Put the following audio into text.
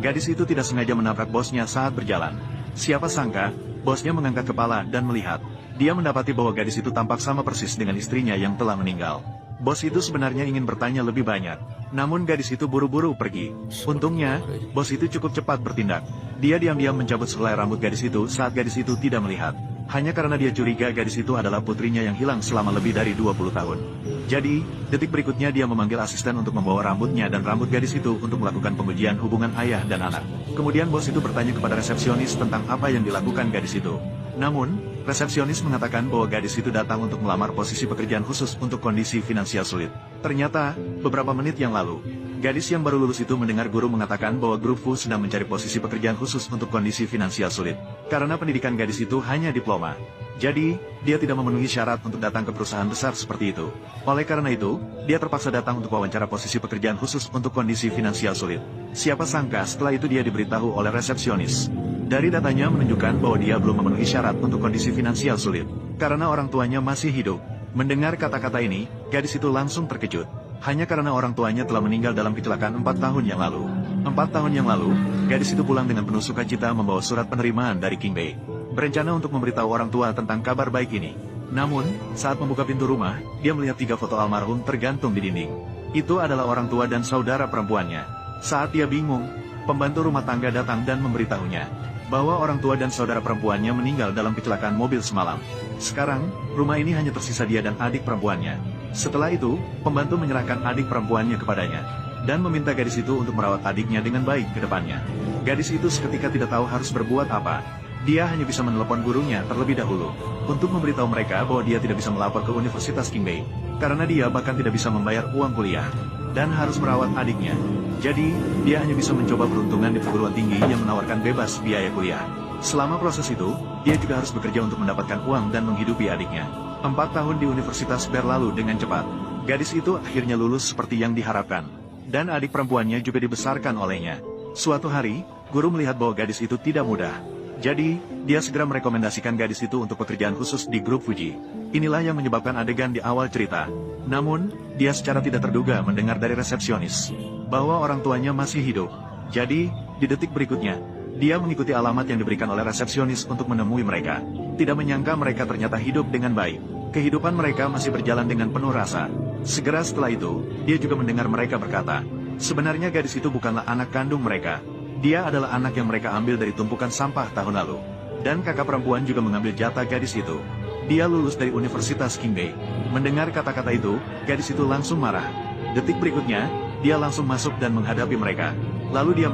Gadis itu tidak sengaja menabrak bosnya saat berjalan. Siapa sangka, bosnya mengangkat kepala dan melihat. Dia mendapati bahwa gadis itu tampak sama persis dengan istrinya yang telah meninggal. Bos itu sebenarnya ingin bertanya lebih banyak. Namun gadis itu buru-buru pergi. Untungnya, bos itu cukup cepat bertindak. Dia diam-diam mencabut sehelai rambut gadis itu saat gadis itu tidak melihat. Hanya karena dia curiga gadis itu adalah putrinya yang hilang selama lebih dari 20 tahun. Jadi, detik berikutnya dia memanggil asisten untuk membawa rambutnya dan rambut gadis itu untuk melakukan pengujian hubungan ayah dan anak. Kemudian bos itu bertanya kepada resepsionis tentang apa yang dilakukan gadis itu. Namun, resepsionis mengatakan bahwa gadis itu datang untuk melamar posisi pekerjaan khusus untuk kondisi finansial sulit. Ternyata, beberapa menit yang lalu, gadis yang baru lulus itu mendengar guru mengatakan bahwa grup Fu sedang mencari posisi pekerjaan khusus untuk kondisi finansial sulit. Karena pendidikan gadis itu hanya diploma. Jadi, dia tidak memenuhi syarat untuk datang ke perusahaan besar seperti itu. Oleh karena itu, dia terpaksa datang untuk wawancara posisi pekerjaan khusus untuk kondisi finansial sulit. Siapa sangka setelah itu dia diberitahu oleh resepsionis. Dari datanya menunjukkan bahwa dia belum memenuhi syarat untuk kondisi finansial sulit. Karena orang tuanya masih hidup. Mendengar kata-kata ini, gadis itu langsung terkejut. Hanya karena orang tuanya telah meninggal dalam kecelakaan 4 tahun yang lalu. 4 tahun yang lalu, gadis itu pulang dengan penuh sukacita membawa surat penerimaan dari King Bei. Berencana untuk memberitahu orang tua tentang kabar baik ini. Namun, saat membuka pintu rumah, dia melihat 3 foto almarhum tergantung di dinding. Itu adalah orang tua dan saudara perempuannya. Saat dia bingung, pembantu rumah tangga datang dan memberitahunya bahwa orang tua dan saudara perempuannya meninggal dalam kecelakaan mobil semalam. Sekarang, rumah ini hanya tersisa dia dan adik perempuannya. Setelah itu, pembantu menyerahkan adik perempuannya kepadanya, dan meminta gadis itu untuk merawat adiknya dengan baik ke depannya. Gadis itu seketika tidak tahu harus berbuat apa. Dia hanya bisa menelepon gurunya terlebih dahulu, untuk memberitahu mereka bahwa dia tidak bisa melapor ke Universitas King Bei, karena dia bahkan tidak bisa membayar uang kuliah, dan harus merawat adiknya. Jadi, dia hanya bisa mencoba peruntungan di perguruan tinggi yang menawarkan bebas biaya kuliah. Selama proses itu, dia juga harus bekerja untuk mendapatkan uang dan menghidupi adiknya. 4 tahun di universitas berlalu dengan cepat. Gadis itu akhirnya lulus seperti yang diharapkan. Dan adik perempuannya juga dibesarkan olehnya. Suatu hari, guru melihat bahwa gadis itu tidak mudah. Jadi, dia segera merekomendasikan gadis itu untuk pekerjaan khusus di grup Fuji. Inilah yang menyebabkan adegan di awal cerita. Namun, dia secara tidak terduga mendengar dari resepsionis bahwa orang tuanya masih hidup. Jadi, di detik berikutnya, dia mengikuti alamat yang diberikan oleh resepsionis untuk menemui mereka. Tidak menyangka mereka ternyata hidup dengan baik. Kehidupan mereka masih berjalan dengan penuh rasa. Segera setelah itu, dia juga mendengar mereka berkata, sebenarnya gadis itu bukanlah anak kandung mereka. Dia adalah anak yang mereka ambil dari tumpukan sampah tahun lalu. Dan kakak perempuan juga mengambil jatah gadis itu. Dia lulus dari Universitas King Bei. Mendengar kata-kata itu, gadis itu langsung marah. Detik berikutnya, dia langsung masuk dan menghadapi mereka. Lalu dia